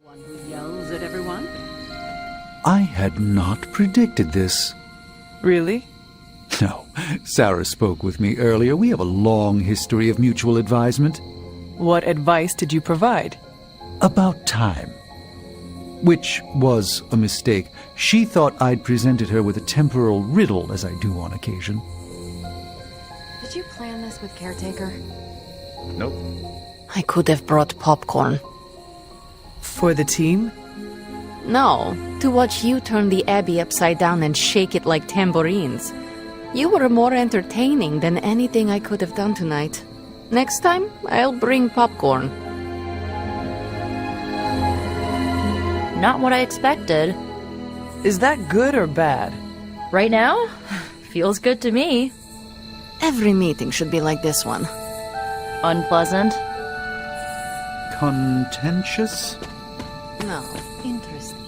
One who yells at everyone? I had not predicted this. Really? No, Sarah spoke with me earlier. We have a long history of mutual advisement. What advice did you provide? About time. Which was a mistake. She thought I'd presented her with a temporal riddle, as I do on occasion. Did you plan this with caretaker? Nope. I could have brought popcorn. For the team? No, to watch you turn the Abbey upside down and shake it like tambourines. You were more entertaining than anything I could have done tonight. Next time, I'll bring popcorn. Not what I expected. Is that good or bad? Right now? Feels good to me. Every meeting should be like this one. Unpleasant? Contentious? No, interesting.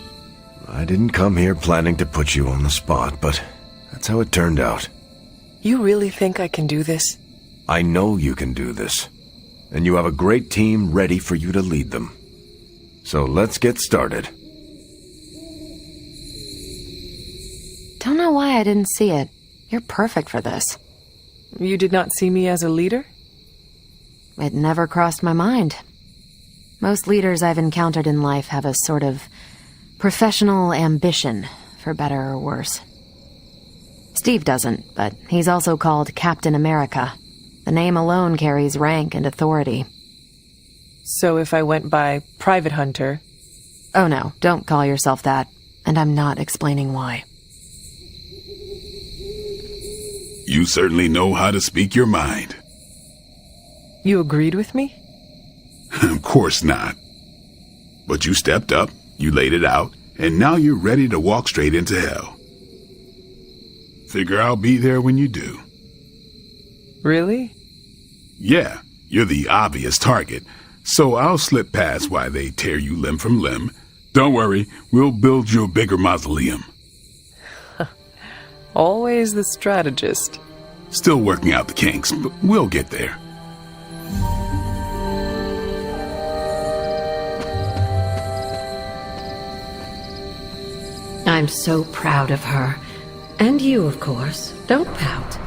I didn't come here planning to put you on the spot, but that's how it turned out. You really think I can do this? I know you can do this, and you have a great team ready for you to lead them. So let's get started. Don't know why I didn't see it. You're perfect for this. You did not see me as a leader? It never crossed my mind. Most leaders I've encountered in life have a sort of professional ambition, for better or worse. Steve doesn't, but he's also called Captain America. The name alone carries rank and authority. So if I went by Private Hunter... Oh no, don't call yourself that. And I'm not explaining why. You certainly know how to speak your mind. You agreed with me? Of course not. But you stepped up, you laid it out, and now you're ready to walk straight into hell. Figure I'll be there when you do. Really? Yeah, you're the obvious target, so I'll slip past while they tear you limb from limb. Don't worry, we'll build you a bigger mausoleum. Always the strategist. Still working out the kinks, but we'll get there. I'm so proud of her. And you, of course. Don't pout.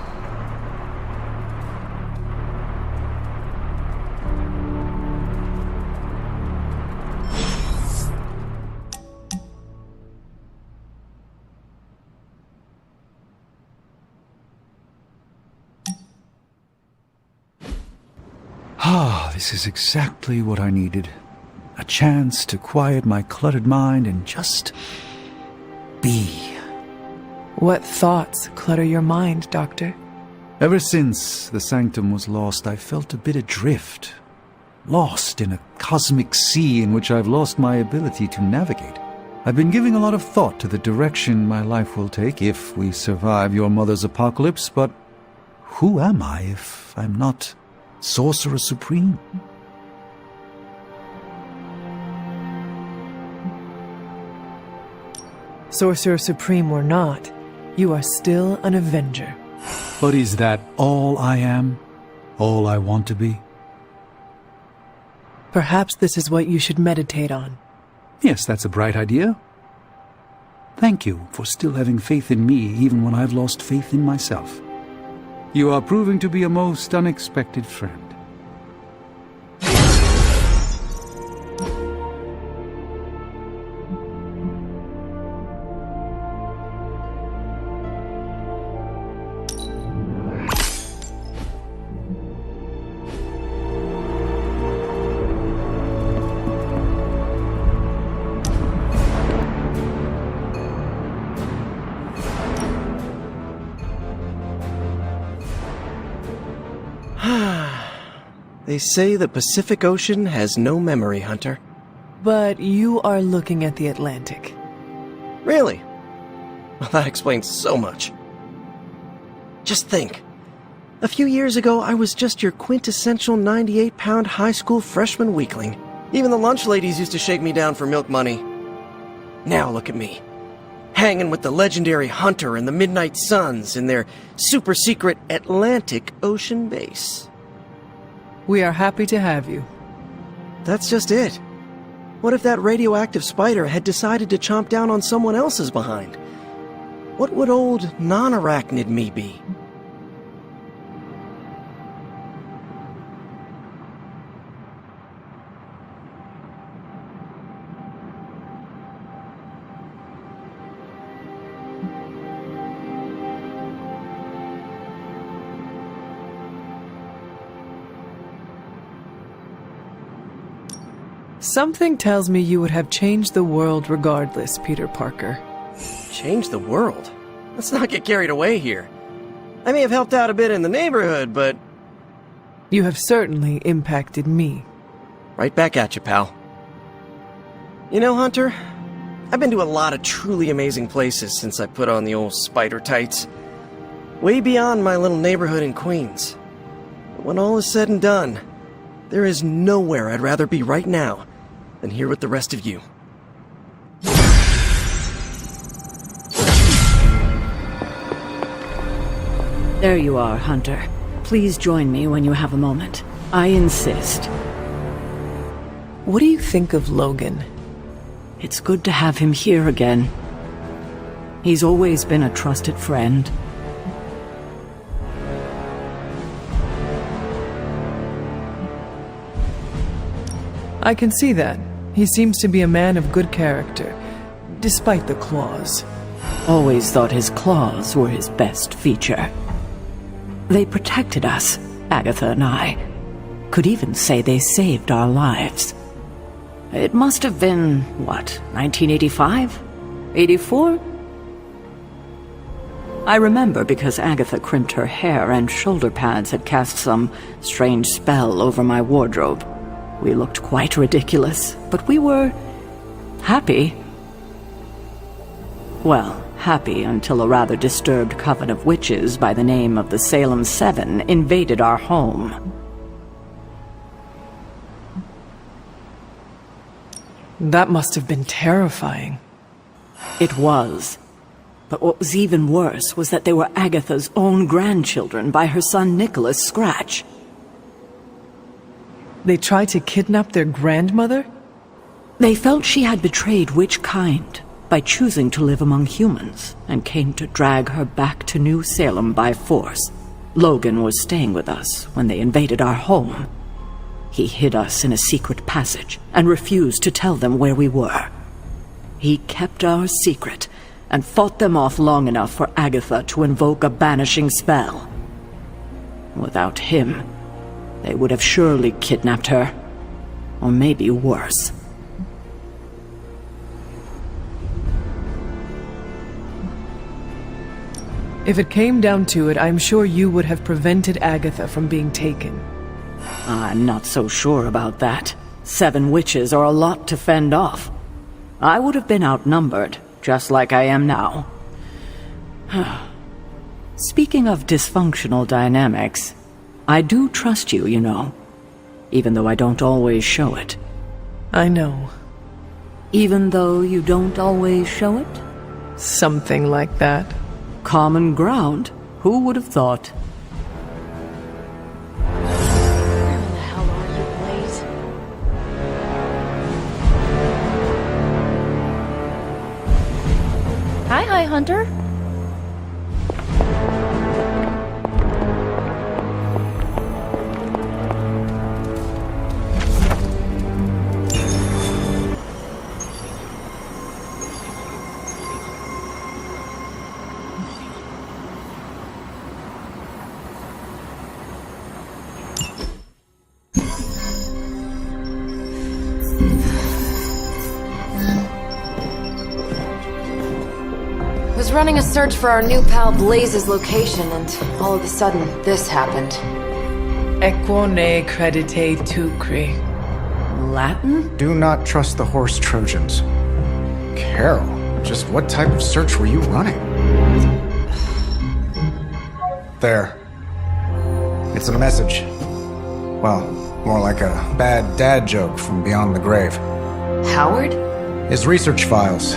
This is exactly what I needed. A chance to quiet my cluttered mind and just... be. What thoughts clutter your mind, Doctor? Ever since the sanctum was lost, I felt a bit adrift. Lost in a cosmic sea in which I've lost my ability to navigate. I've been giving a lot of thought to the direction my life will take if we survive your mother's apocalypse, but who am I if I'm not Sorcerer Supreme? Sorcerer Supreme or not, you are still an Avenger. But is that all I am? All I want to be? Perhaps this is what you should meditate on. Yes, that's a bright idea. Thank you for still having faith in me even when I've lost faith in myself. You are proving to be a most unexpected friend. They say the Pacific Ocean has no memory, Hunter. But you are looking at the Atlantic. Really? Well, that explains so much. Just think. A few years ago, I was just your quintessential 98-pound high school freshman weakling. Even the lunch ladies used to shake me down for milk money. Now look at me. Hanging with the legendary Hunter and the Midnight Suns in their super-secret Atlantic Ocean base. We are happy to have you. That's just it. What if that radioactive spider had decided to chomp down on someone else's behind? What would old non-arachnid me be? Something tells me you would have changed the world regardless, Peter Parker. Change the world? Let's not get carried away here. I may have helped out a bit in the neighborhood, but... You have certainly impacted me. Right back at you, pal. You know, Hunter, I've been to a lot of truly amazing places since I put on the old spider tights. Way beyond my little neighborhood in Queens. But when all is said and done, there is nowhere I'd rather be right now than here with the rest of you. There you are, Hunter. Please join me when you have a moment. I insist. What do you think of Logan? It's good to have him here again. He's always been a trusted friend. I can see that. He seems to be a man of good character, despite the claws. Always thought his claws were his best feature. They protected us, Agatha and I. Could even say they saved our lives. It must have been, what, 1985? 84? I remember because Agatha crimped her hair and shoulder pads had cast some strange spell over my wardrobe. We looked quite ridiculous, but we were happy. Well, happy until a rather disturbed coven of witches by the name of the Salem Seven invaded our home. That must have been terrifying. It was. But what was even worse was that they were Agatha's own grandchildren by her son Nicholas Scratch. They tried to kidnap their grandmother? They felt she had betrayed witch kind by choosing to live among humans, and came to drag her back to New Salem by force. Logan was staying with us when they invaded our home. He hid us in a secret passage and refused to tell them where we were. He kept our secret and fought them off long enough for Agatha to invoke a banishing spell. Without him, they would have surely kidnapped her, or maybe worse. If it came down to it, I'm sure you would have prevented Agatha from being taken. I'm not so sure about that. 7 witches are a lot to fend off. I would have been outnumbered, just like I am now. Speaking of dysfunctional dynamics, I do trust you, you know, even though I don't always show it. I know. Even though you don't always show it? Something like that. Common ground. Who would have thought? Where in the hell are you, Blaze? Hi, Hunter. Was running a search for our new pal Blaze's location, and all of a sudden, this happened. Equo ne credite tucri. Latin? Do not trust the horse Trojans. Carol, just what type of search were you running? There. It's a message. Well, more like a bad dad joke from beyond the grave. Howard? His research files.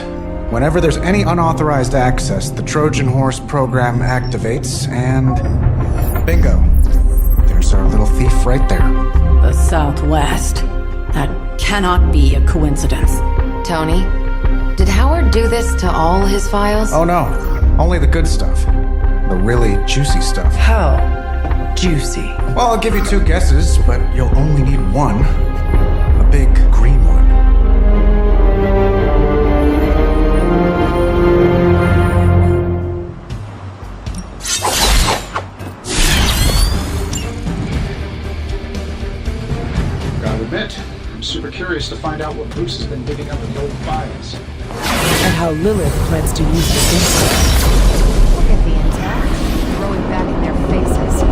Whenever there's any unauthorized access, the Trojan Horse program activates, and... bingo. There's our little thief right there. The Southwest. That cannot be a coincidence. Tony, did Howard do this to all his files? Oh no, only the good stuff. The really juicy stuff. How juicy? Well, I'll give you 2 guesses, but you'll only need one. A big green one. Gotta admit, I'm super curious to find out what Bruce has been digging up in the old files. And how Lilith plans to use this insight. Look at the intact, throwing back in their faces.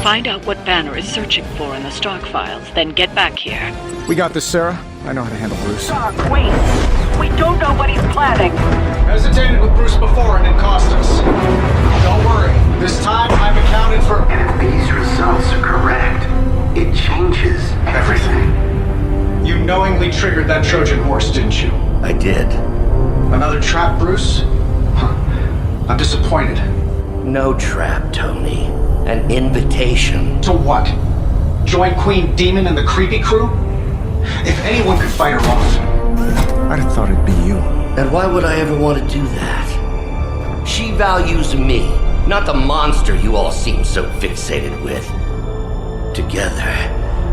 Find out what Banner is searching for in the stock files, then get back here. We got this, Sarah. I know how to handle Bruce. Doc, wait! We don't know what he's planning! Hesitated with Bruce before and it cost us. Don't worry, this time I've accounted for... And if these results are correct, it changes everything. You knowingly triggered that Trojan horse, didn't you? I did. Another trap, Bruce? I'm disappointed. No trap, Tony. An invitation. To what? Join Queen Demon and the creepy crew? If anyone could fight her off... I'd have thought it'd be you. And why would I ever want to do that? She values me, not the monster you all seem so fixated with. Together,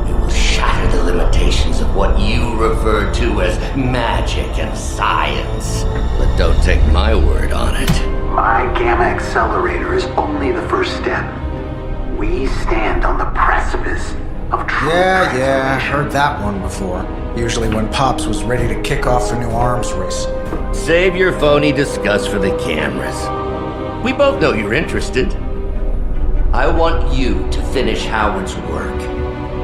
we will shatter the limitations of what you refer to as magic and science. But don't take my word on it. My gamma accelerator is only the first step. We stand on the precipice of true Yeah, heard that one before. Usually when Pops was ready to kick off a new arms race. Save your phony disgust for the cameras. We both know you're interested. I want you to finish Howard's work.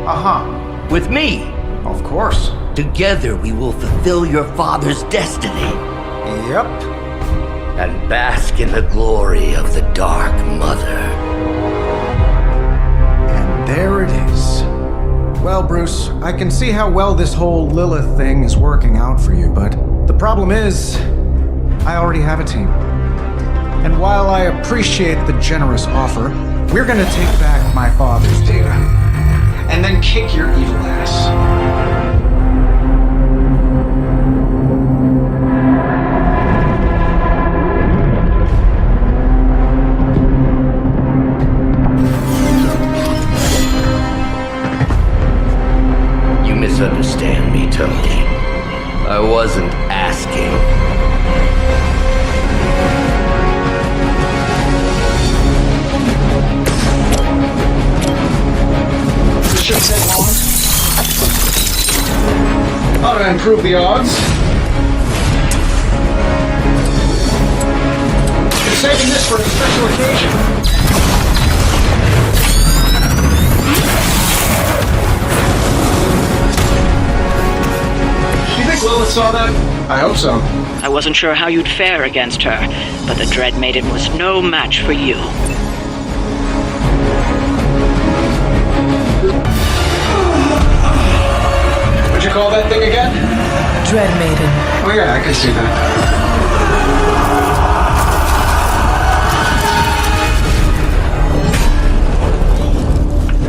Uh-huh. With me. Of course. Together we will fulfill your father's destiny. Yep. And bask in the glory of the Dark Mother. And there it is. Well, Bruce, I can see how well this whole Lilith thing is working out for you, but the problem is, I already have a team. And while I appreciate the generous offer, we're gonna take back my father's data. And then kick your evil ass. Misunderstand me, Tony. I wasn't asking. This shouldn't take long. How to improve the odds? You're saving this for a special occasion. Lilith saw that? I hope so. I wasn't sure how you'd fare against her, but the Dread Maiden was no match for you. What'd you call that thing again? Dread Maiden. Oh yeah, I can see that.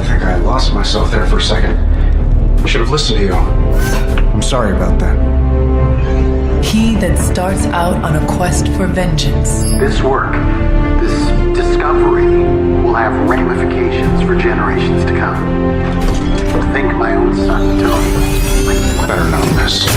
I think I lost myself there for a second. I should have listened to you. I'm sorry about that. He that starts out on a quest for vengeance. This work, this discovery, will have ramifications for generations to come. Think my own son, Tony. Better known this.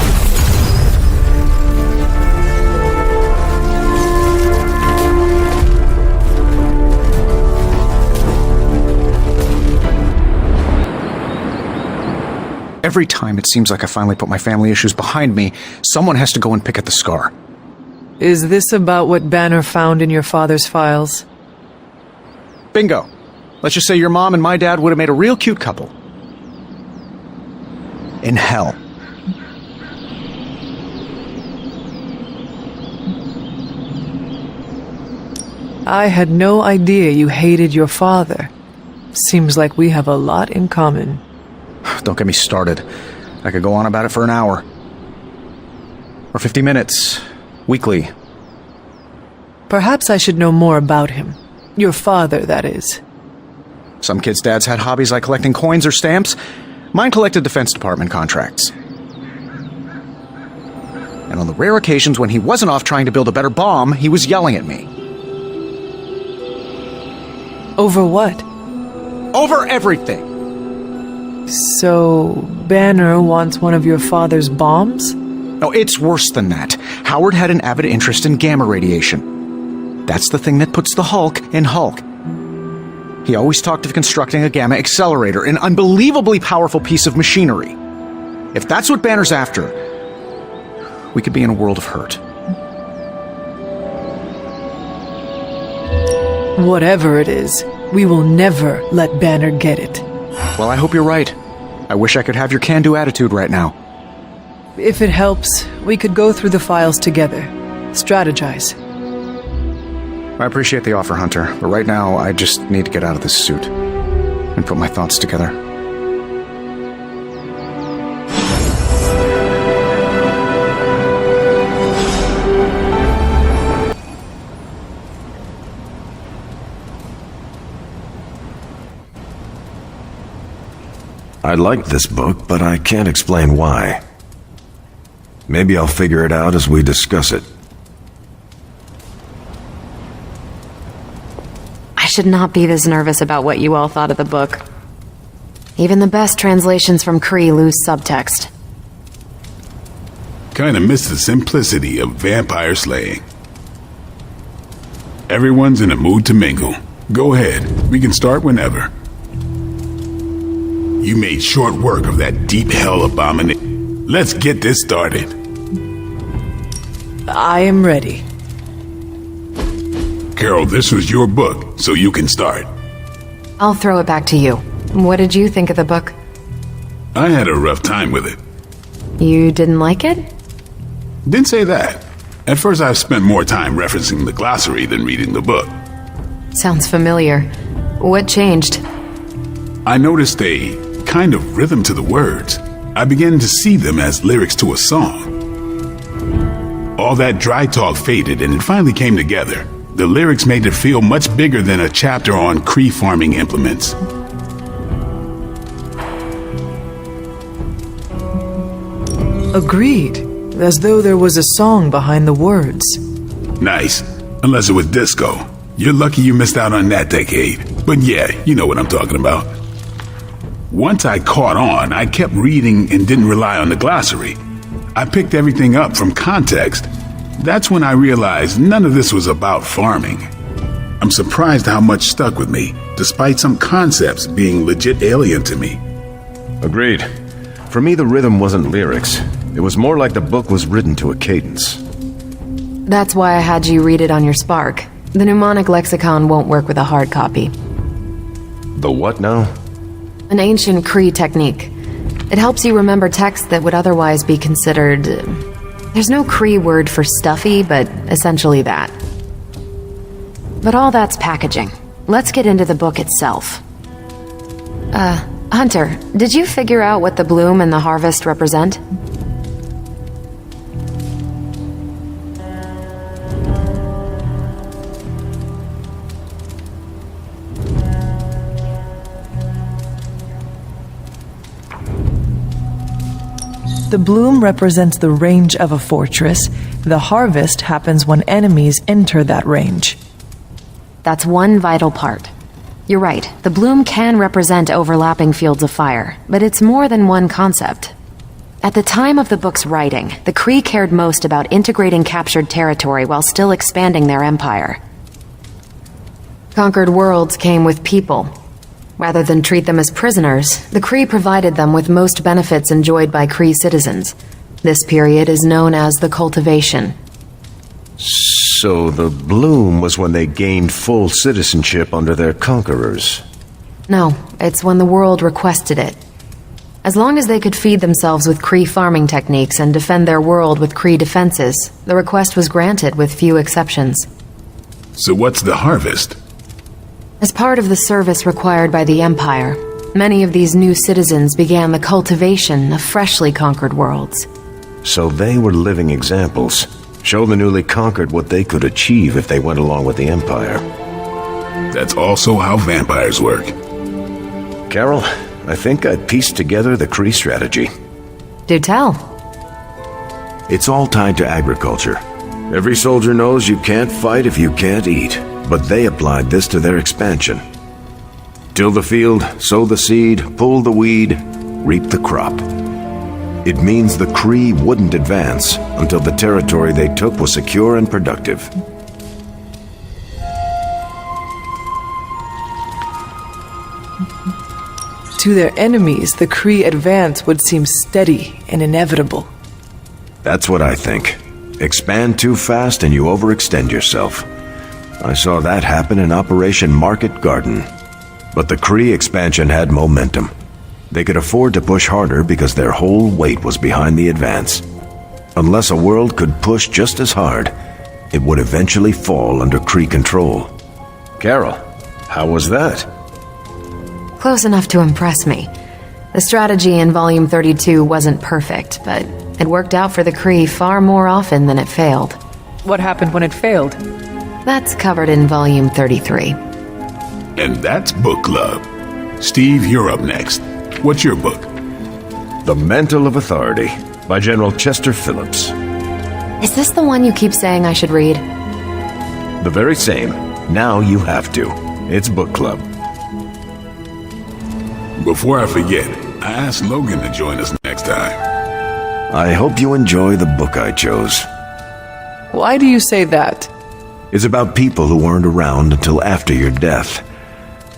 Every time it seems like I finally put my family issues behind me, someone has to go and pick at the scar. Is this about what Banner found in your father's files? Bingo. Let's just say your mom and my dad would have made a real cute couple. In hell. I had no idea you hated your father. Seems like we have a lot in common. Don't get me started. I could go on about it for an hour. Or 50 minutes. Weekly. Perhaps I should know more about him. Your father, that is. Some kids' dads had hobbies like collecting coins or stamps. Mine collected Defense Department contracts. And on the rare occasions when he wasn't off trying to build a better bomb, he was yelling at me. Over what? Over everything! So, Banner wants one of your father's bombs? No, it's worse than that. Howard had an avid interest in gamma radiation. That's the thing that puts the Hulk in Hulk. He always talked of constructing a gamma accelerator, an unbelievably powerful piece of machinery. If that's what Banner's after, we could be in a world of hurt. Whatever it is, we will never let Banner get it. Well, I hope you're right. I wish I could have your can-do attitude right now. If it helps, we could go through the files together. Strategize. I appreciate the offer, Hunter, but right now I just need to get out of this suit and put my thoughts together. I like this book, but I can't explain why. Maybe I'll figure it out as we discuss it. I should not be this nervous about what you all thought of the book. Even the best translations from Kree lose subtext. Kinda miss the simplicity of vampire slaying. Everyone's in a mood to mingle. Go ahead, we can start whenever. You made short work of that deep hell abomination. Let's get this started. I am ready. Carol, this was your book, so you can start. I'll throw it back to you. What did you think of the book? I had a rough time with it. You didn't like it? Didn't say that. At first I spent more time referencing the glossary than reading the book. Sounds familiar. What changed? I noticed a kind of rhythm to the words. I began to see them as lyrics to a song. All that dry talk faded and it finally came together. The lyrics made it feel much bigger than a chapter on Kree farming implements. Agreed. As though there was a song behind the words. Nice. Unless it was disco. You're lucky you missed out on that decade. But yeah, you know what I'm talking about. Once I caught on, I kept reading and didn't rely on the glossary. I picked everything up from context. That's when I realized none of this was about farming. I'm surprised how much stuck with me, despite some concepts being legit alien to me. Agreed. For me, the rhythm wasn't lyrics. It was more like the book was written to a cadence. That's why I had you read it on your Spark. The mnemonic lexicon won't work with a hard copy. The what now? An ancient Kree technique. It helps you remember texts that would otherwise be considered... There's no Kree word for stuffy, but essentially that. But all that's packaging. Let's get into the book itself. Hunter, did you figure out what the bloom and the harvest represent? The bloom represents the range of a fortress. The harvest happens when enemies enter that range. That's one vital part. You're right, the bloom can represent overlapping fields of fire, but it's more than one concept. At the time of the book's writing, the Kree cared most about integrating captured territory while still expanding their empire. Conquered worlds came with people. Rather than treat them as prisoners, the Kree provided them with most benefits enjoyed by Kree citizens. This period is known as the cultivation. So the bloom was when they gained full citizenship under their conquerors. No, it's when the world requested it. As long as they could feed themselves with Kree farming techniques and defend their world with Kree defenses, the request was granted with few exceptions. So what's the harvest? As part of the service required by the Empire, many of these new citizens began the cultivation of freshly conquered worlds. So they were living examples. Show the newly conquered what they could achieve if they went along with the Empire. That's also how vampires work. Carol, I think I pieced together the Kree strategy. Do tell. It's all tied to agriculture. Every soldier knows you can't fight if you can't eat, but they applied this to their expansion. Till the field, sow the seed, pull the weed, reap the crop. It means the Kree wouldn't advance until the territory they took was secure and productive. To their enemies, the Kree advance would seem steady and inevitable. That's what I think. Expand too fast and you overextend yourself. I saw that happen in Operation Market Garden. But the Kree expansion had momentum. They could afford to push harder because their whole weight was behind the advance. Unless a world could push just as hard, it would eventually fall under Kree control. Carol, how was that? Close enough to impress me. The strategy in Volume 32 wasn't perfect, but it worked out for the Kree far more often than it failed. What happened when it failed? That's covered in Volume 33. And that's book club. Steve, you're up next. What's your book? The Mantle of Authority by General Chester Phillips. Is this the one you keep saying I should read? The very same. Now you have to. It's book club. Before I forget, I asked Logan to join us next time. I hope you enjoy the book I chose. Why do you say that? It's about people who weren't around until after your death.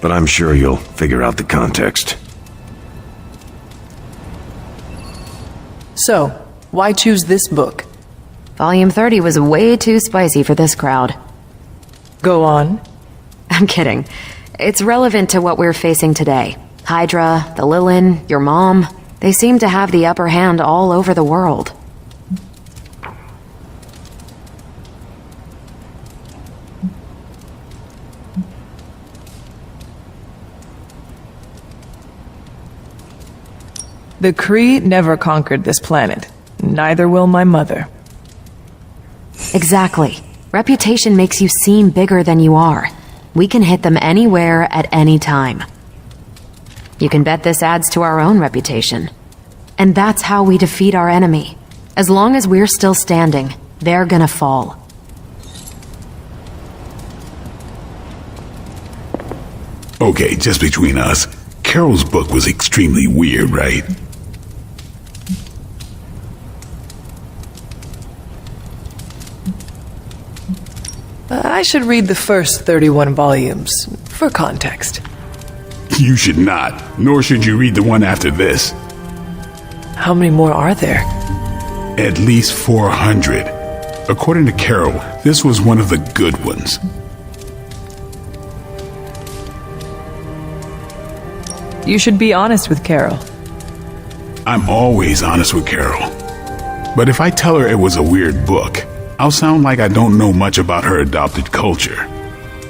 But I'm sure you'll figure out the context. So, why choose this book? Volume 30 was way too spicy for this crowd. Go on. I'm kidding. It's relevant to what we're facing today. Hydra, the Lilin, your mom, they seem to have the upper hand all over the world. The Kree never conquered this planet. Neither will my mother. Exactly. Reputation makes you seem bigger than you are. We can hit them anywhere at any time. You can bet this adds to our own reputation. And that's how we defeat our enemy. As long as we're still standing, they're gonna fall. Okay, just between us, Carol's book was extremely weird, right? I should read the first 31 volumes, for context. You should not, nor should you read the one after this. How many more are there? At least 400. According to Carol, this was one of the good ones. You should be honest with Carol. I'm always honest with Carol. But if I tell her it was a weird book, I'll sound like I don't know much about her adopted culture.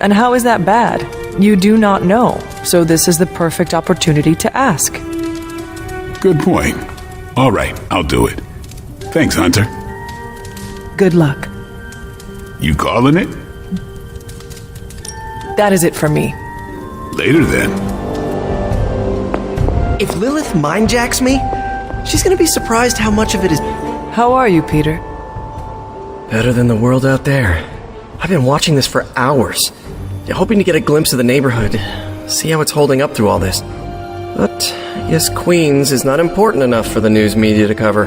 And how is that bad? You do not know, so this is the perfect opportunity to ask. Good point. All right, I'll do it. Thanks, Hunter. Good luck. You calling it? That is it for me. Later then. If Lilith mindjacks me, she's gonna be surprised how much of it is... How are you, Peter? Better than the world out there. I've been watching this for hours, hoping to get a glimpse of the neighborhood, see how it's holding up through all this. But I guess Queens is not important enough for the news media to cover.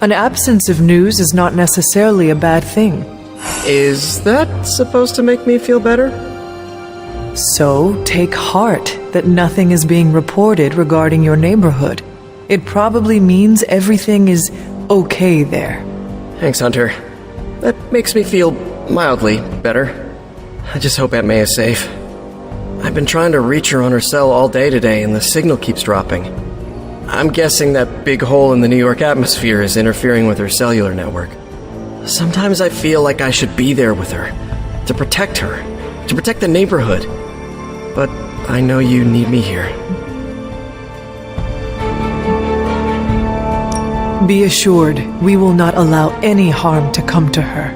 An absence of news is not necessarily a bad thing. Is that supposed to make me feel better? So, take heart that nothing is being reported regarding your neighborhood. It probably means everything is okay there. Thanks, Hunter. That makes me feel mildly better. I just hope Aunt May is safe. I've been trying to reach her on her cell all day today, and the signal keeps dropping. I'm guessing that big hole in the New York atmosphere is interfering with her cellular network. Sometimes I feel like I should be there with her, to protect her, to protect the neighborhood. But I know you need me here. Be assured, we will not allow any harm to come to her.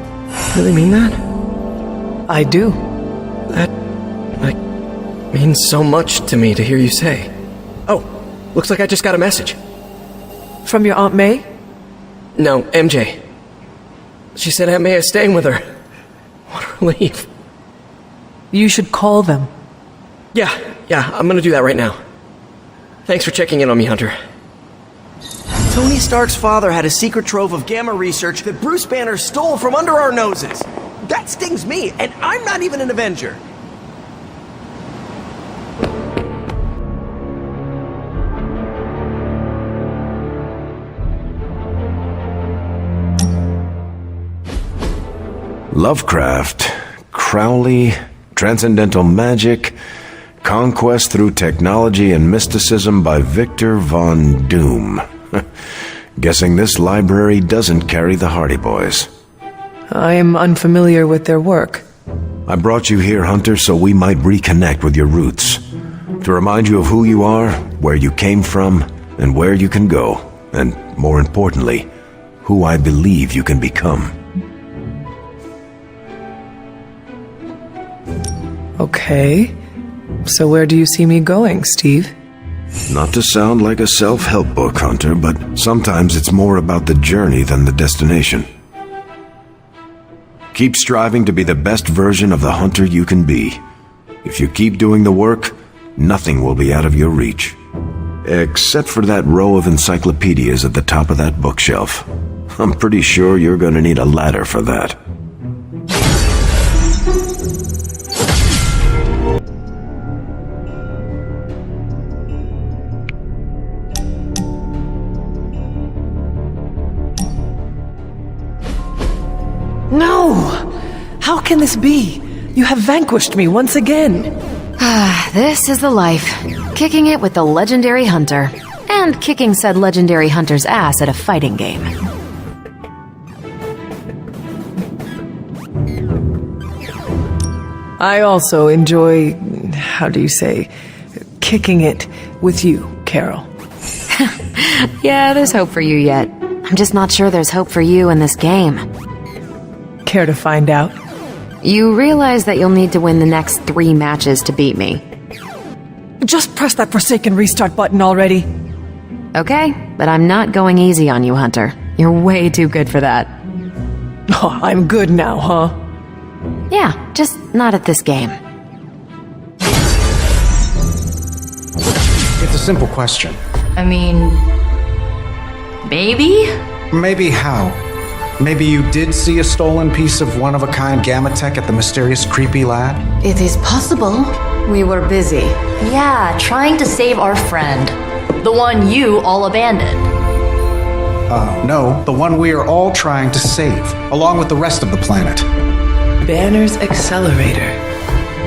Really mean that? I do. Means so much to me to hear you say. Oh, looks like I just got a message. From your Aunt May? No, MJ. She said Aunt May is staying with her. What a relief. You should call them. Yeah, I'm gonna do that right now. Thanks for checking in on me, Hunter. Tony Stark's father had a secret trove of gamma research that Bruce Banner stole from under our noses. That stings me, and I'm not even an Avenger. Lovecraft, Crowley, transcendental magic, conquest through technology and mysticism by Victor Von Doom. Guessing this library doesn't carry the Hardy Boys. I am unfamiliar with their work. I brought you here, Hunter, so we might reconnect with your roots. To remind you of who you are, where you came from, and where you can go. And, more importantly, who I believe you can become. Okay. So where do you see me going, Steve? Not to sound like a self-help book, Hunter, but sometimes it's more about the journey than the destination. Keep striving to be the best version of the Hunter you can be. If you keep doing the work, nothing will be out of your reach. Except for that row of encyclopedias at the top of that bookshelf. I'm pretty sure you're gonna need a ladder for that. No! How can this be? You have vanquished me once again. This is the life. Kicking it with the legendary hunter. And kicking said legendary hunter's ass at a fighting game. I also enjoy, how do you say, kicking it with you, Carol. Yeah, there's hope for you yet. I'm just not sure there's hope for you in this game. Care to find out? You realize that you'll need to win the next 3 matches to beat me. Just press that forsaken restart button already. Okay, but I'm not going easy on you, Hunter. You're way too good for that. Oh, I'm good now, huh? Yeah, just not at this game. It's a simple question. I mean... maybe? Maybe how? Maybe you did see a stolen piece of one-of-a-kind gamma tech at the mysterious creepy lab? It is possible. We were busy. Yeah, trying to save our friend. The one you all abandoned. No, the one we are all trying to save, along with the rest of the planet. Banner's accelerator.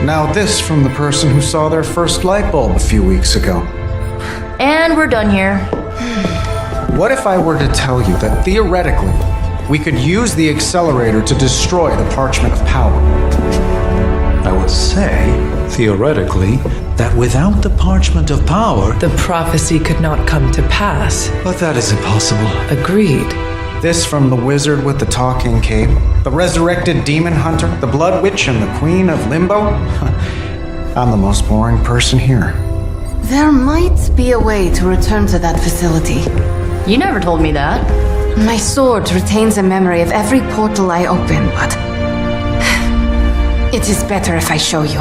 Now this from the person who saw their first light bulb a few weeks ago. And we're done here. What if I were to tell you that theoretically, we could use the accelerator to destroy the Parchment of Power? I would say, theoretically, that without the Parchment of Power... The prophecy could not come to pass. But that is impossible. Agreed. This from the wizard with the talking cape, the resurrected demon hunter, the blood witch, and the queen of limbo? I'm the most boring person here. There might be a way to return to that facility. You never told me that. My sword retains a memory of every portal I open, but... it is better if I show you.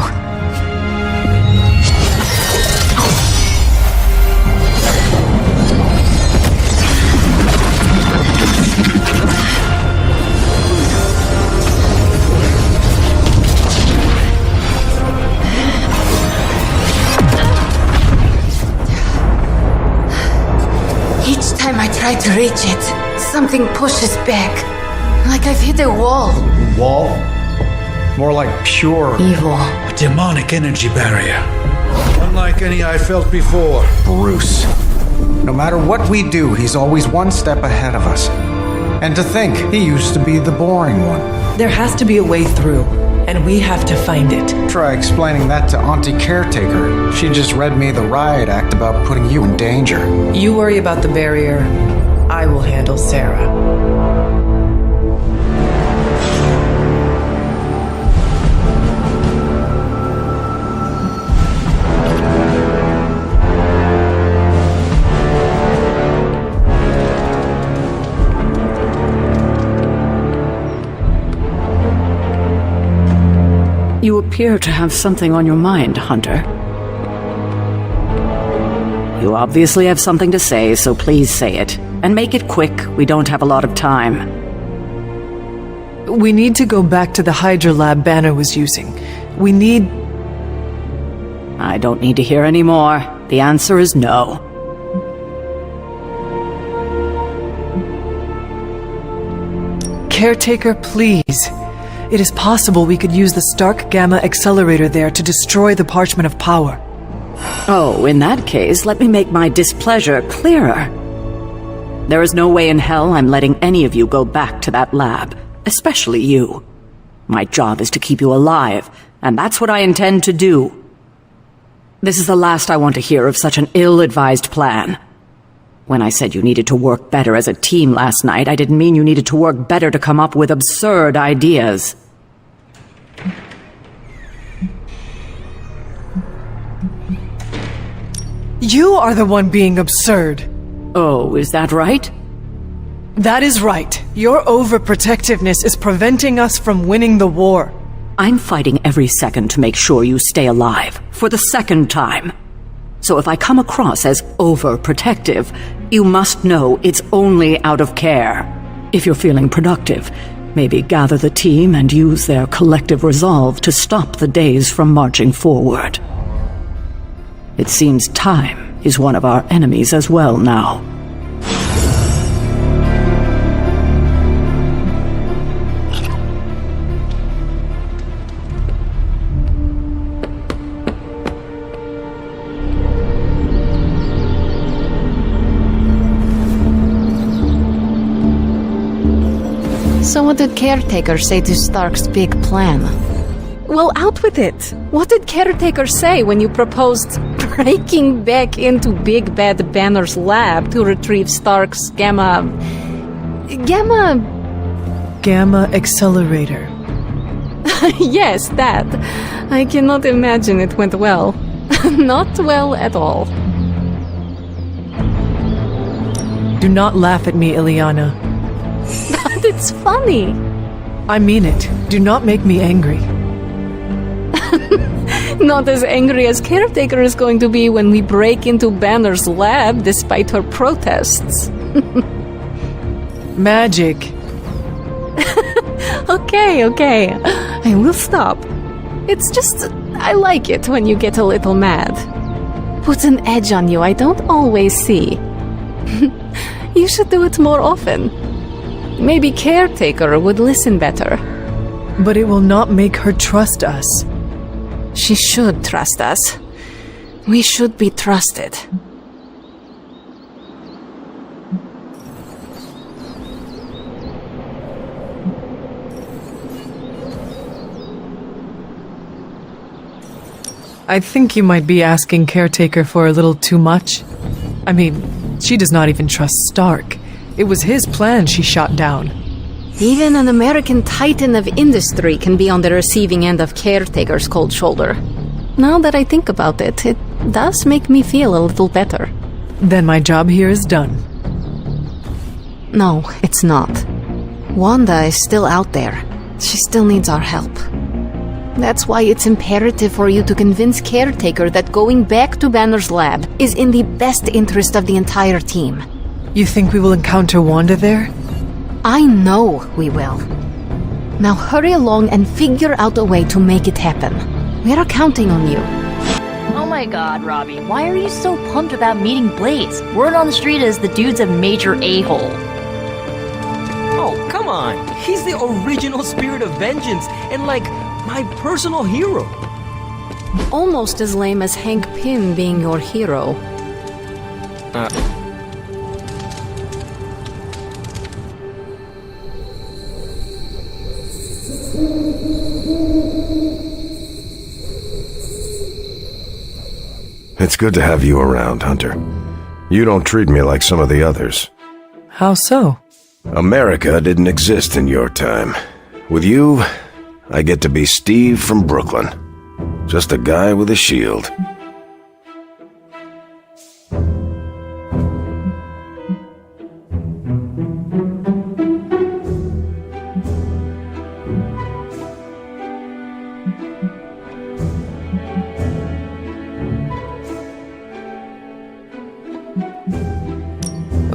Each time I try to reach it, something pushes back. Like I've hit a wall. Wall? More like pure... evil. A demonic energy barrier. Unlike any I felt before. Bruce. No matter what we do, he's always one step ahead of us. And to think, he used to be the boring one. There has to be a way through, and we have to find it. Try explaining that to Auntie Caretaker. She just read me the riot act about putting you in danger. You worry about the barrier. I will handle Sarah. You appear to have something on your mind, Hunter. You obviously have something to say, so please say it. And make it quick, we don't have a lot of time. We need to go back to the Hydra lab Banner was using. We need... I don't need to hear any more. The answer is no. Caretaker, please. It is possible we could use the Stark Gamma accelerator there to destroy the Parchment of Power. Oh, in that case, let me make my displeasure clearer. There is no way in hell I'm letting any of you go back to that lab, especially you. My job is to keep you alive, and that's what I intend to do. This is the last I want to hear of such an ill-advised plan. When I said you needed to work better as a team last night, I didn't mean you needed to work better to come up with absurd ideas. You are the one being absurd. Oh, is that right? That is right. Your overprotectiveness is preventing us from winning the war. I'm fighting every second to make sure you stay alive, for the second time. So if I come across as overprotective, you must know it's only out of care. If you're feeling productive, maybe gather the team and use their collective resolve to stop the days from marching forward. It seems time is one of our enemies as well now. So what did Caretaker say to Stark's big plan? Well, out with it. What did Caretaker say when you proposed breaking back into Big Bad Banner's lab to retrieve Stark's Gamma accelerator. Yes, that. I cannot imagine it went well. Not well at all. Do not laugh at me, Ileana. But it's funny. I mean it. Do not make me angry. Not as angry as Caretaker is going to be when we break into Banner's lab despite her protests. Magic. Okay. I will stop. It's just, I like it when you get a little mad. Puts an edge on you I don't always see. You should do it more often. Maybe Caretaker would listen better. But it will not make her trust us. She should trust us. We should be trusted. I think you might be asking Caretaker for a little too much. I mean, she does not even trust Stark. It was his plan she shot down. Even an American titan of industry can be on the receiving end of Caretaker's cold shoulder. Now that I think about it, it does make me feel a little better. Then my job here is done. No, it's not. Wanda is still out there. She still needs our help. That's why it's imperative for you to convince Caretaker that going back to Banner's lab is in the best interest of the entire team. You think we will encounter Wanda there? I know we will. Now hurry along and figure out a way to make it happen. We are counting on you. Oh my god, Robbie, why are you so pumped about meeting Blaze? Word on the street is the dude's a major a-hole. Oh, come on. He's the original spirit of vengeance and, like, my personal hero. Almost as lame as Hank Pym being your hero. It's good to have you around, Hunter. You don't treat me like some of the others. How so? America didn't exist in your time. With you, I get to be Steve from Brooklyn. Just a guy with a shield.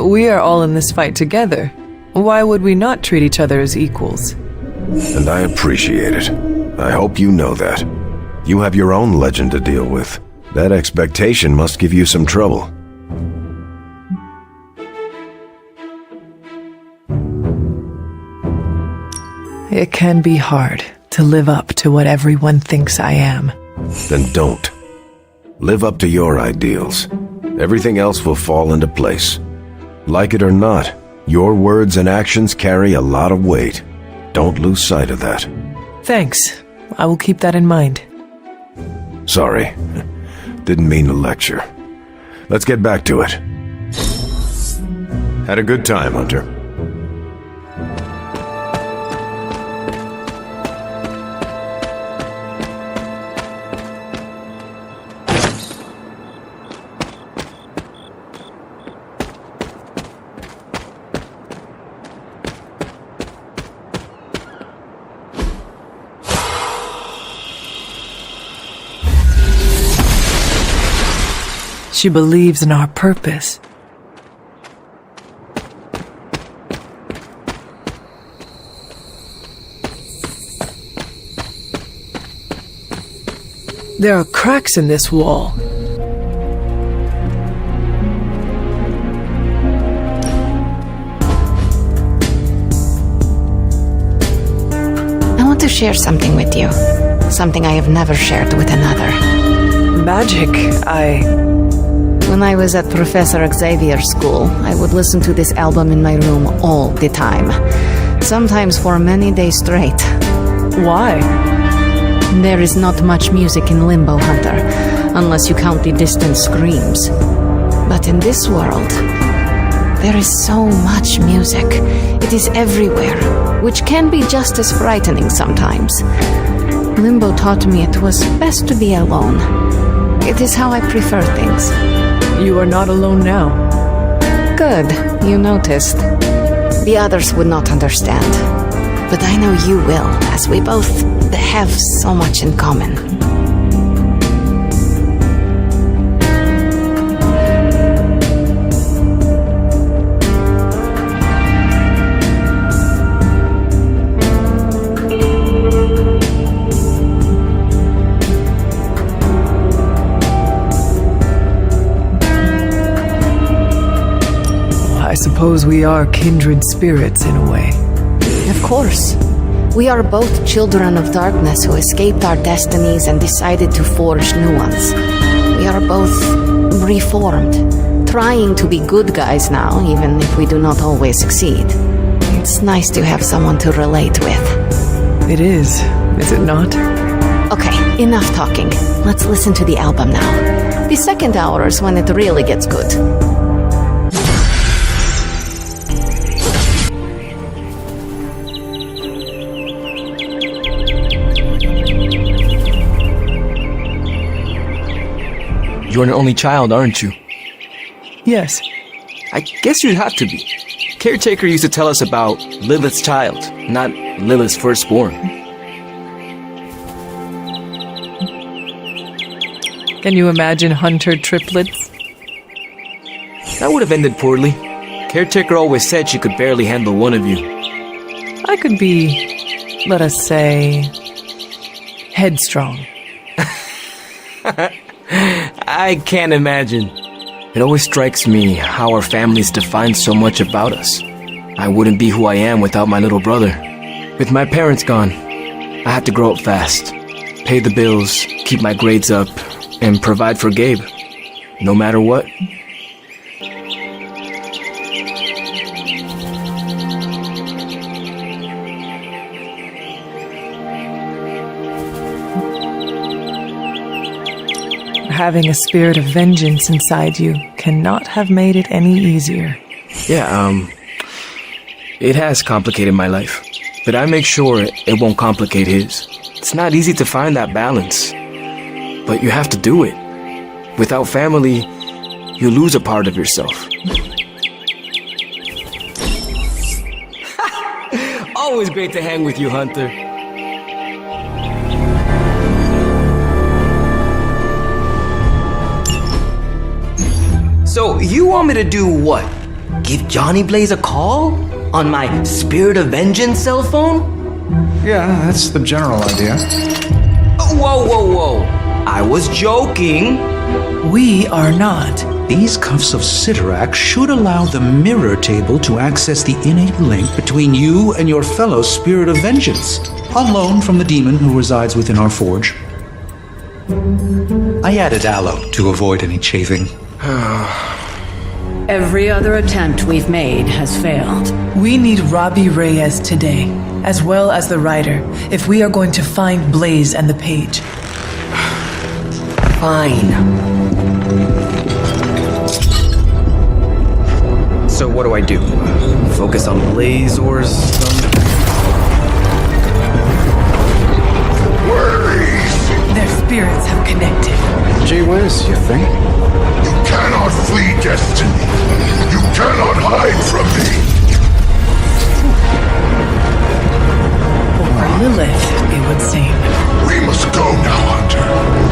We are all in this fight together. Why would we not treat each other as equals? And I appreciate it. I hope you know that. You have your own legend to deal with. That expectation must give you some trouble. It can be hard to live up to what everyone thinks I am. Then don't. Live up to your ideals. Everything else will fall into place. Like it or not, your words and actions carry a lot of weight. Don't lose sight of that. Thanks. I will keep that in mind. Sorry. Didn't mean to lecture. Let's get back to it. Had a good time, Hunter. She believes in our purpose. There are cracks in this wall. I want to share something with you. Something I have never shared with another. Magic, When I was at Professor Xavier's school, I would listen to this album in my room all the time. Sometimes for many days straight. Why? There is not much music in Limbo, Hunter, unless you count the distant screams. But in this world, there is so much music. It is everywhere, which can be just as frightening sometimes. Limbo taught me it was best to be alone. It is how I prefer things. You are not alone now. Good, you noticed. The others would not understand. But I know you will, as we both have so much in common. I suppose we are kindred spirits in a way. Of course. We are both children of darkness who escaped our destinies and decided to forge new ones. We are both reformed, trying to be good guys now, even if we do not always succeed. It's nice to have someone to relate with. It is it not? Okay, enough talking. Let's listen to the album now. The second hour is when it really gets good. You're an only child, aren't you? Yes. I guess you'd have to be. Caretaker used to tell us about Lilith's child, not Lilith's firstborn. Can you imagine Hunter triplets? That would have ended poorly. Caretaker always said she could barely handle one of you. I could be, let us say, headstrong. I can't imagine. It always strikes me how our families define so much about us. I wouldn't be who I am without my little brother. With my parents gone, I had to grow up fast, pay the bills, keep my grades up, and provide for Gabe, no matter what. Having a spirit of vengeance inside you cannot have made it any easier. Yeah, it has complicated my life, but I make sure it won't complicate his. It's not easy to find that balance, but you have to do it. Without family, you lose a part of yourself. Always great to hang with you, Hunter. So, you want me to do what? give Johnny Blaze a call? On my Spirit of Vengeance cell phone? Yeah, that's the general idea. Whoa, whoa, whoa. I was joking. We are not. These cuffs of Sidorak should allow the mirror table to access the innate link between you and your fellow Spirit of Vengeance, on loan from the demon who resides within our forge. I added aloe to avoid any chafing. Every other attempt we've made has failed. We need Robbie Reyes today, as well as the writer, if we are going to find Blaze and the page. Fine. So what do I do? Focus on Blaze or something? Their spirits have connected. Gee whiz, you think? You cannot flee destiny. You cannot hide from me. Or Lilith, it would seem. We must go now, Hunter.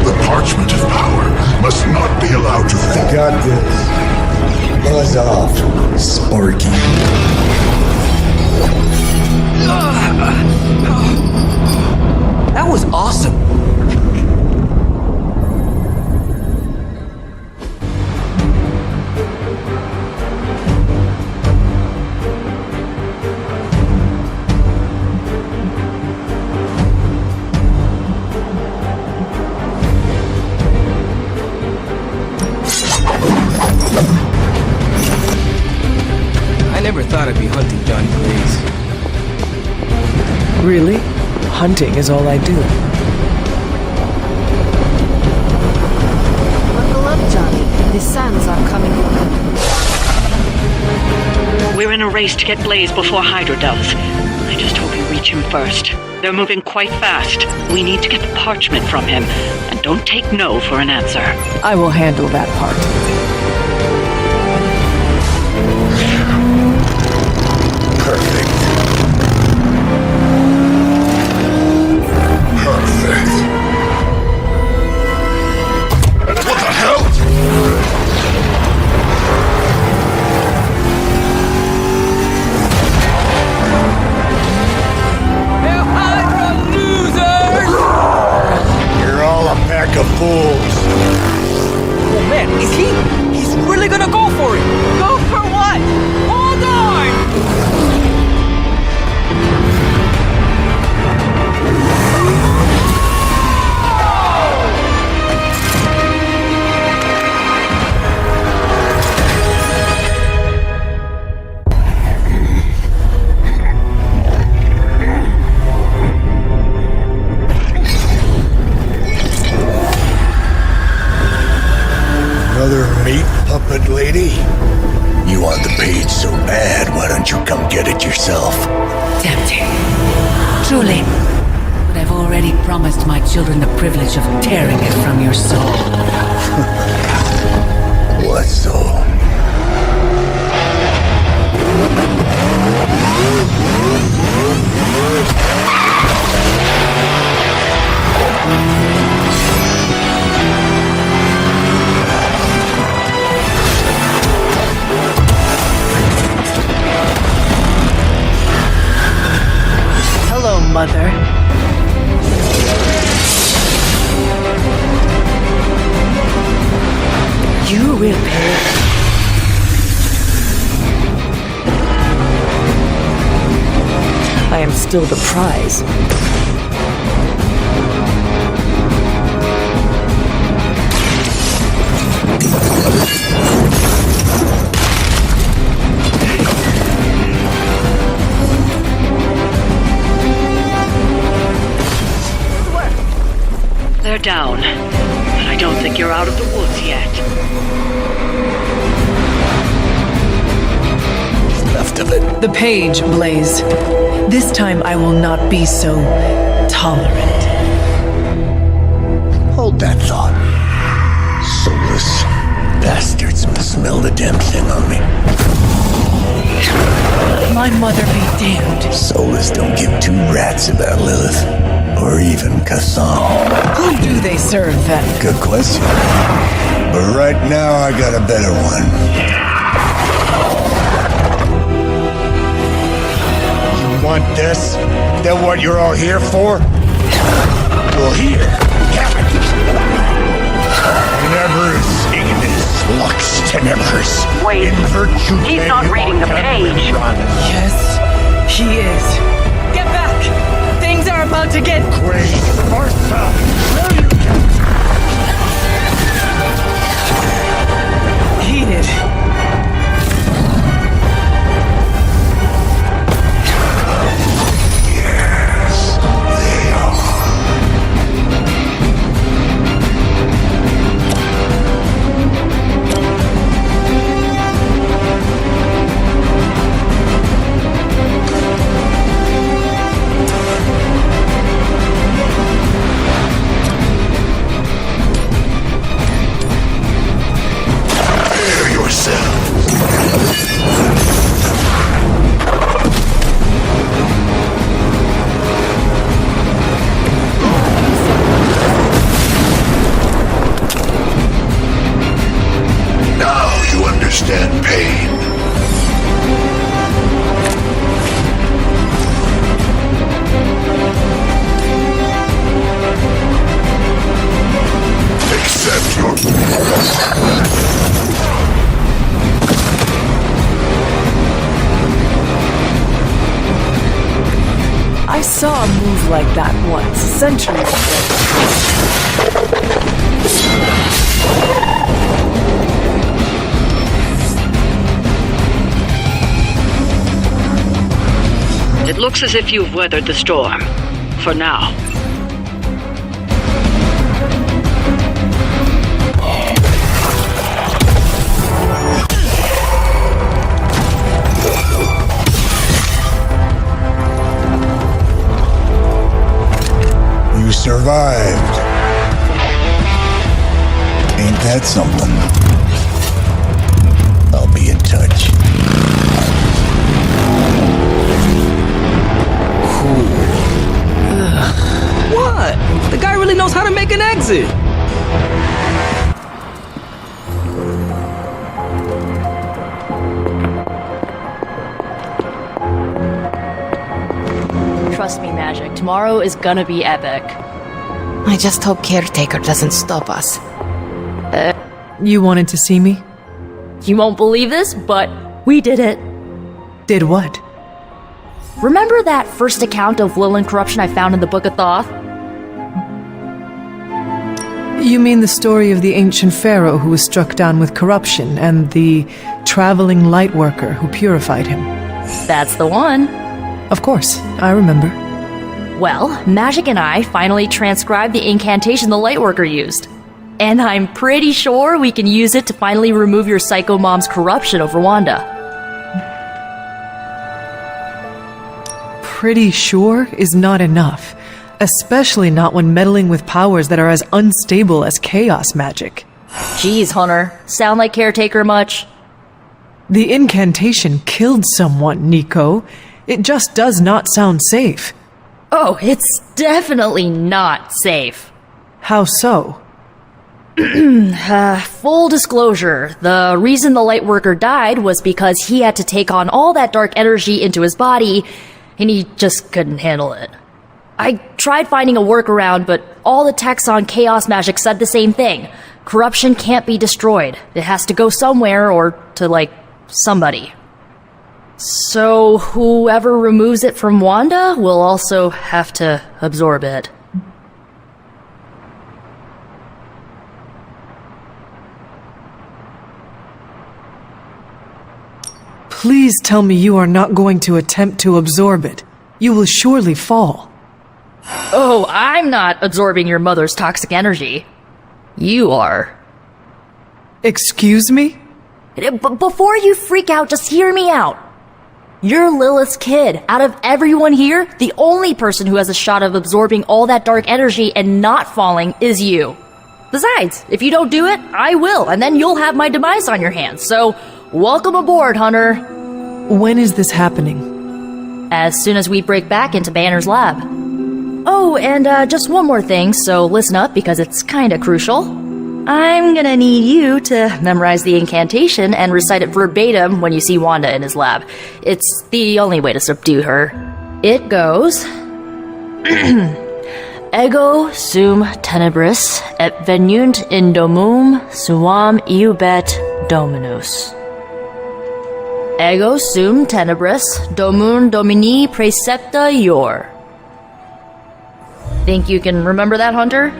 The parchment of power must not be allowed to fall. I got this. Buzz off, Sparky. That was awesome. I never thought I'd be hunting Johnny Blaze. Really? Hunting is all I do. Buckle up, Johnny. The SUNS are coming. We're in a race to get Blaze before Hydra does. I just hope you reach him first. They're moving quite fast. We need to get the parchment from him. And don't take no for an answer. I will handle that part. Perfect. What the hell? You're all a pack of fools. Oh man, is he? He's really gonna go for it. Go for what? Hold on! Another meat puppet lady? You want the page so bad, why don't you come get it yourself? Tempting. Truly. But I've already promised my children the privilege of tearing it from your soul. What soul? Hello, Mother. You will pay. I am still the prize. They're down. But I don't think you're out of the woods yet. Left of it. The page, Blaze. This time I will not be so tolerant. Hold that thought. Soulless bastards must smell the damn thing on me. My mother be damned. Soulless don't give two rats about Lilith. Or even Kassan. Who do they serve then? Good question. But right now I got a better one. want this? That what you're all here for? Well, here, have it. Never's ignis lux tenebris. Wait, in virtue he's not reading the page. Yes, he is. Get back! Things are about to get Great Martha! Where you heated. understand pain. Accept your... I saw a move like that once, centuries ago. It looks as if you've weathered the storm. For now. You survived. Ain't that something? I'll be in touch. What? The guy really knows how to make an exit. Trust me, Magic. Tomorrow is gonna be epic. I just hope Caretaker doesn't stop us. You wanted to see me? You won't believe this, but we did it. Did what? Remember that first account of Lilin corruption I found in the Book of Thoth? You mean the story of the ancient pharaoh who was struck down with corruption and the traveling lightworker who purified him? That's the one. Of course, I remember. Well, Magic and I finally transcribed the incantation the lightworker used. And I'm pretty sure we can use it to finally remove your psycho mom's corruption over Wanda. Pretty sure is not enough. Especially not when meddling with powers that are as unstable as chaos magic. Jeez, Hunter. Sound like Caretaker much? The incantation killed someone, Nico. It just does not sound safe. Oh, it's definitely not safe. How so? Full disclosure, the reason the Lightworker died was because he had to take on all that dark energy into his body, and he just couldn't handle it. I tried finding a workaround, but all the texts on chaos magic said the same thing. Corruption can't be destroyed. It has to go somewhere or to, like, somebody. So whoever removes it from Wanda will also have to absorb it. Please tell me you are not going to attempt to absorb it. You will surely fall. Oh, I'm not absorbing your mother's toxic energy. You are. Excuse me? Before you freak out, just hear me out. You're Lilith's kid. Out of everyone here, the only person who has a shot of absorbing all that dark energy and not falling is you. Besides, if you don't do it, I will, and then you'll have my demise on your hands. So, welcome aboard, Hunter. When is this happening? As soon as we break back into Banner's lab. Oh, and just one more thing, so listen up because it's kinda crucial. I'm gonna need you to memorize the incantation and recite it verbatim when you see Wanda in his lab. It's the only way to subdue her. It goes... Ego sum tenebris et venunt in domum suam iubet dominus. Ego sum tenebris domum domini praecepta ior. Think you can remember that, Hunter?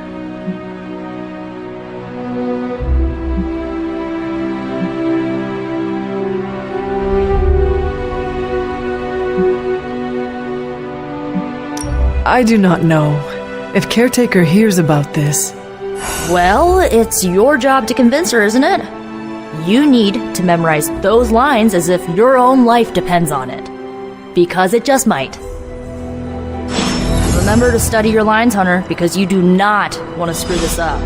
I do not know. If Caretaker hears about this... Well, it's your job to convince her, isn't it? You need to memorize those lines as if your own life depends on it. Because it just might. Remember to study your lines, Hunter, because you do not want to screw this up.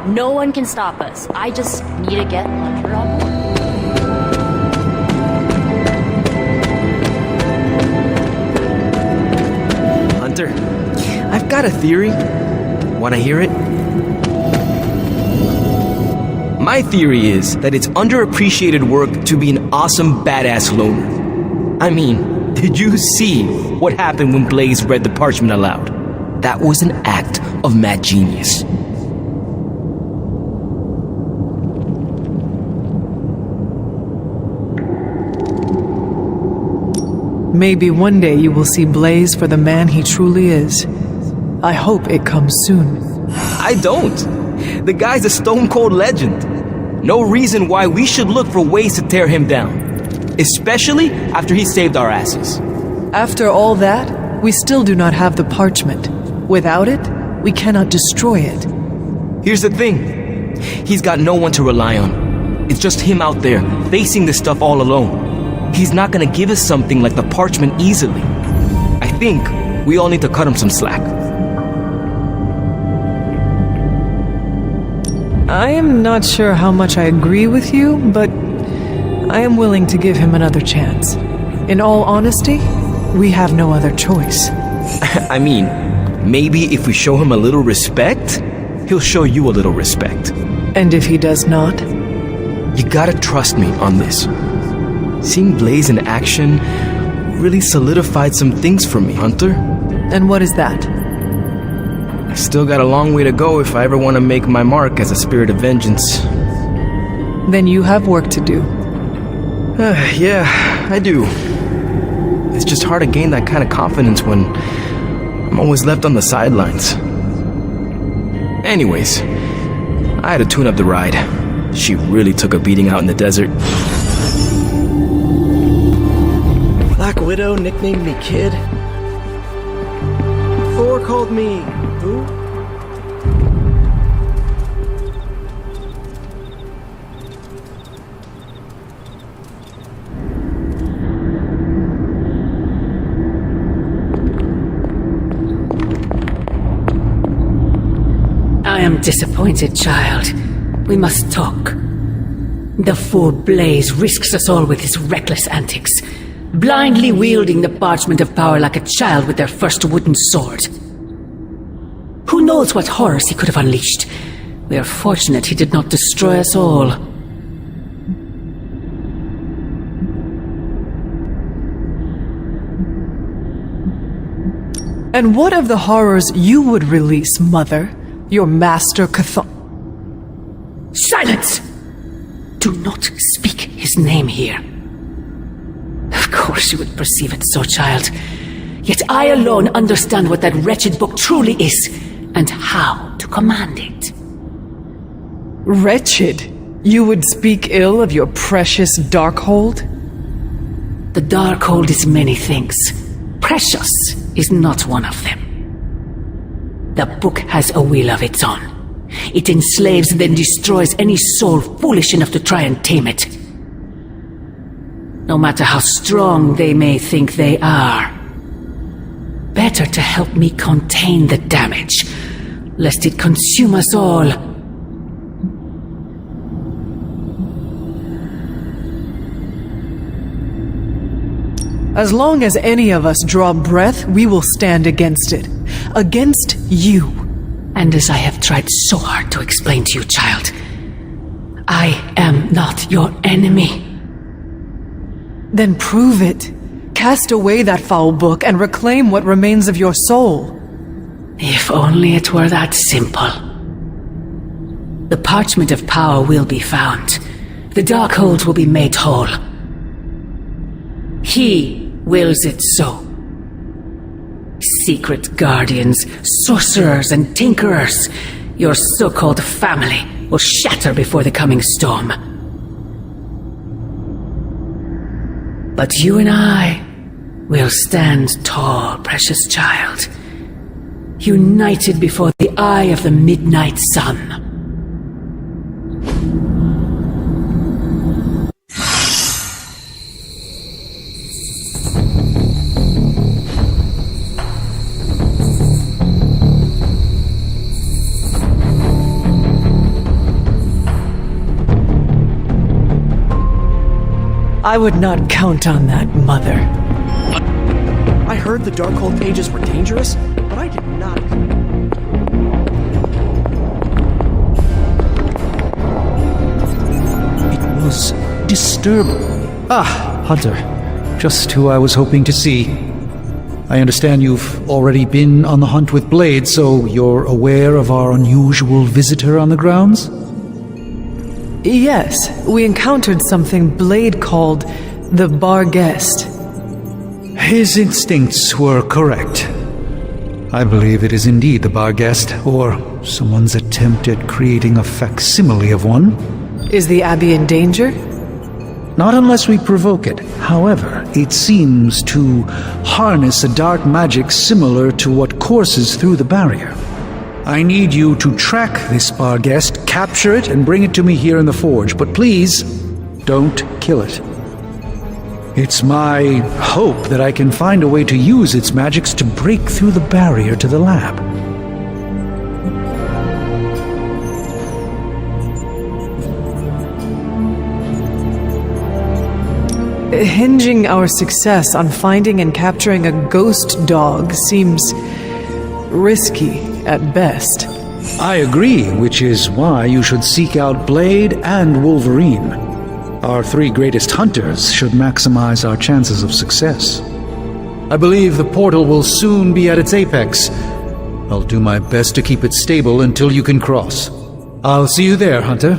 No one can stop us. I just need to get Hunter on board. Hunter, I've got a theory. Want to hear it? My theory is that it's underappreciated work to be an awesome badass loner. I mean, did you see what happened when Blaze read the parchment aloud? That was an act of mad genius. Maybe one day you will see Blaze for the man he truly is. I hope it comes soon. I don't. The guy's a stone-cold legend. No reason why we should look for ways to tear him down. Especially after he saved our asses. After all that, we still do not have the parchment. Without it, we cannot destroy it. Here's the thing. He's got no one to rely on. It's just him out there, facing this stuff all alone. He's not gonna give us something like the parchment easily. I think we all need to cut him some slack. I am not sure how much I agree with you, but I am willing to give him another chance. In all honesty, we have no other choice. I mean, maybe if we show him a little respect, he'll show you a little respect. And if he does not? You gotta trust me on this. Seeing Blaze in action really solidified some things for me, Hunter. And what is that? I still got a long way to go if I ever want to make my mark as a spirit of vengeance. Then you have work to do. Yeah, I do. It's just hard to gain that kind of confidence when I'm always left on the sidelines. Anyways, I had to tune up the ride. She really took a beating out in the desert. Black Widow nicknamed me Kid. Thor called me... who? I am disappointed, child. We must talk. The fool Blaze risks us all with his reckless antics, blindly wielding the parchment of power like a child with their first wooden sword. Who knows what horrors he could have unleashed? We are fortunate he did not destroy us all. And what of the horrors you would release, Mother? Your master Silence! Do not speak his name here. Of course you would perceive it so, child. Yet I alone understand what that wretched book truly is, and how to command it. Wretched? You would speak ill of your precious Darkhold? The Darkhold is many things. Precious is not one of them. The book has a will of its own. It enslaves and then destroys any soul foolish enough to try and tame it. No matter how strong they may think they are. Better to help me contain the damage, lest it consume us all. As long as any of us draw breath, we will stand against it. Against you. And as I have tried so hard to explain to you, child, I am not your enemy. Then prove it. Cast away that foul book and reclaim what remains of your soul. If only it were that simple. The parchment of power will be found. The Darkhold will be made whole. He wills it so. Secret guardians, sorcerers, and tinkerers, your so-called family will shatter before the coming storm. But you and I will stand tall, precious child, united before the eye of the midnight sun. I would not count on that, Mother. I heard the Darkhold pages were dangerous, but I did not... It was disturbing. Ah, Hunter. Just who I was hoping to see. I understand you've already been on the hunt with Blade, so you're aware of our unusual visitor on the grounds? Yes, we encountered something Blade called the Bar Guest. His instincts were correct. I believe it is indeed the Bar Guest, or someone's attempt at creating a facsimile of one. Is the Abbey in danger? Not unless we provoke it. However, it seems to harness a dark magic similar to what courses through the barrier. I need you to track this Bar Guest, capture it, and bring it to me here in the forge. But please, don't kill it. It's my hope that I can find a way to use its magics to break through the barrier to the lab. Hinging our success on finding and capturing a ghost dog seems risky at best. I agree, which is why you should seek out Blade and Wolverine. Our three greatest hunters should maximize our chances of success. I believe the portal will soon be at its apex. I'll do my best to keep it stable until you can cross. I'll see you there, Hunter.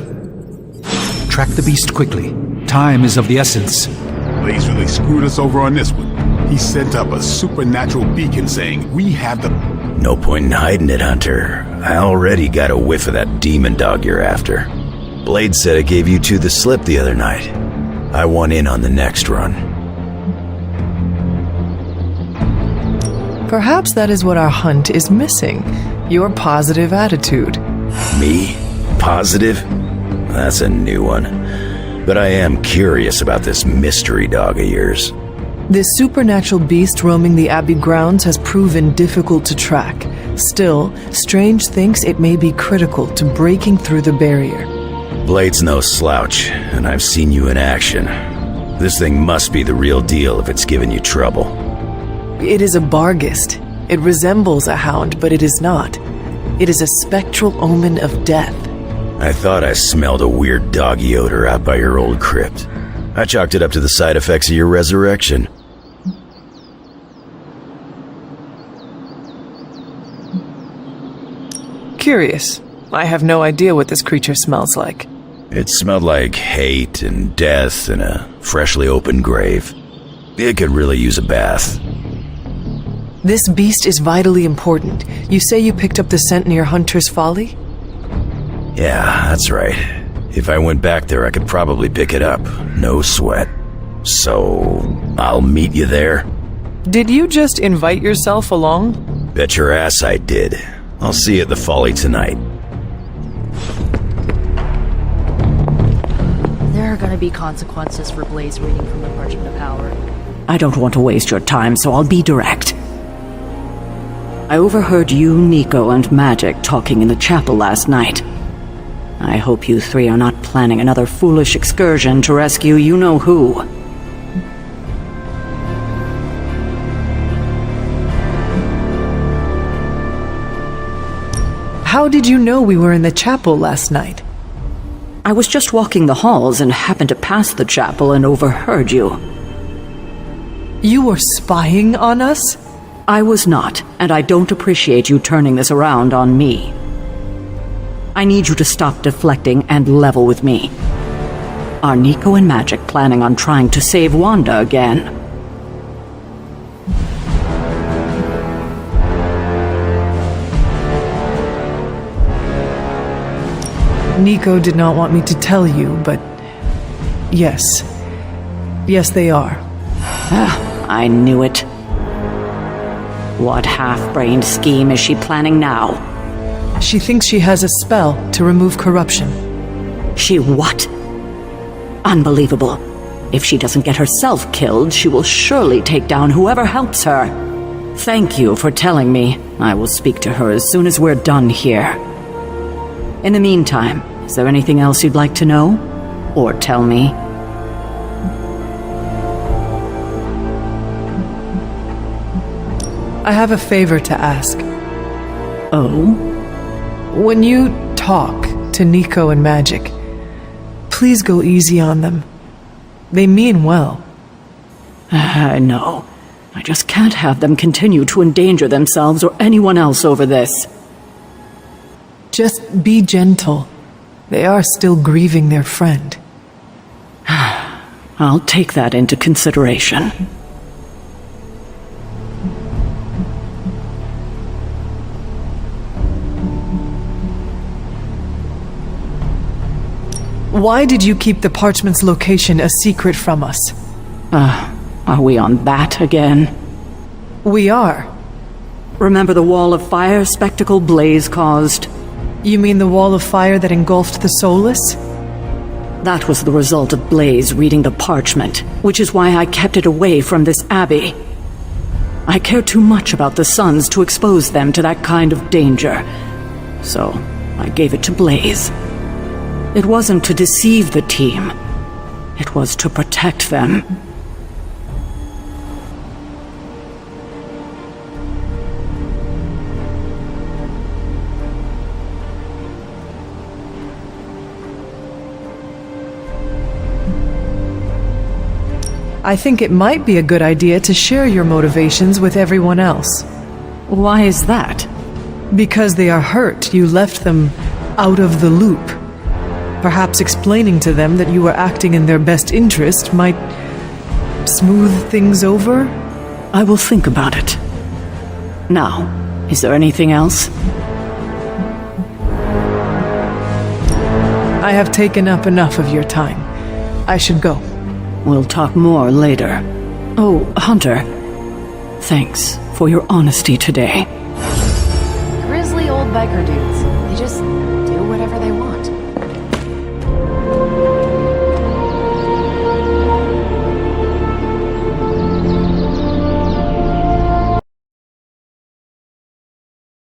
Track the beast quickly. Time is of the essence. Blaze really screwed us over on this one. He sent up a supernatural beacon saying we have the... No point in hiding it, Hunter. I already got a whiff of that demon dog you're after. Blade said it gave you two the slip the other night. I want in on the next run. Perhaps that is what our hunt is missing. Your positive attitude. Me? Positive? That's a new one. But I am curious about this mystery dog of yours. This supernatural beast roaming the Abbey grounds has proven difficult to track. Still, Strange thinks it may be critical to breaking through the barrier. Blade's no slouch, and I've seen you in action. This thing must be the real deal if it's giving you trouble. It is a Barghest. It resembles a hound, but it is not. It is a spectral omen of death. I thought I smelled a weird doggy odor out by your old crypt. I chalked it up to the side effects of your resurrection. Curious. I have no idea what this creature smells like. It smelled like hate and death and a freshly opened grave. It could really use a bath. This beast is vitally important. You say you picked up the scent near Hunter's Folly? Yeah, that's right. If I went back there, I could probably pick it up. No sweat. So, I'll meet you there? Did you just invite yourself along? Bet your ass I did. I'll see you at the Folly tonight. There are gonna be consequences for Blaze reading from the Parchment of Power. I don't want to waste your time, so I'll be direct. I overheard you, Nico, and Magic talking in the chapel last night. I hope you three are not planning another foolish excursion to rescue you-know-who. How did you know we were in the chapel last night? I was just walking the halls and happened to pass the chapel and overheard you. You were spying on us? I was not, and I don't appreciate you turning this around on me. I need you to stop deflecting and level with me. Are Nico and Magic planning on trying to save Wanda again? Nico did not want me to tell you, but yes. Yes, they are. I knew it. What half-brained scheme is she planning now? She thinks she has a spell to remove corruption. She what? Unbelievable. If she doesn't get herself killed, she will surely take down whoever helps her. Thank you for telling me. I will speak to her as soon as we're done here. In the meantime, is there anything else you'd like to know? Or tell me? I have a favor to ask. Oh? When you talk to Nico and Magic, please go easy on them. They mean well. I know. I just can't have them continue to endanger themselves or anyone else over this. Just be gentle. They are still grieving their friend. I'll take that into consideration. Why did you keep the parchment's location a secret from us? Are we on that again? We are. Remember the wall of fire spectacle Blaze caused? You mean the wall of fire that engulfed the Soulless? That was the result of Blaze reading the parchment, which is why I kept it away from this abbey. I care too much about the SUNS to expose them to that kind of danger. So, I gave it to Blaze. It wasn't to deceive the team. It was to protect them. I think it might be a good idea to share your motivations with everyone else. Why is that? Because they are hurt. You left them out of the loop. Perhaps explaining to them that you were acting in their best interest might smooth things over? I will think about it. Now, is there anything else? I have taken up enough of your time. I should go. We'll talk more later. Oh, Hunter. Thanks for your honesty today. Grizzly old biker dudes.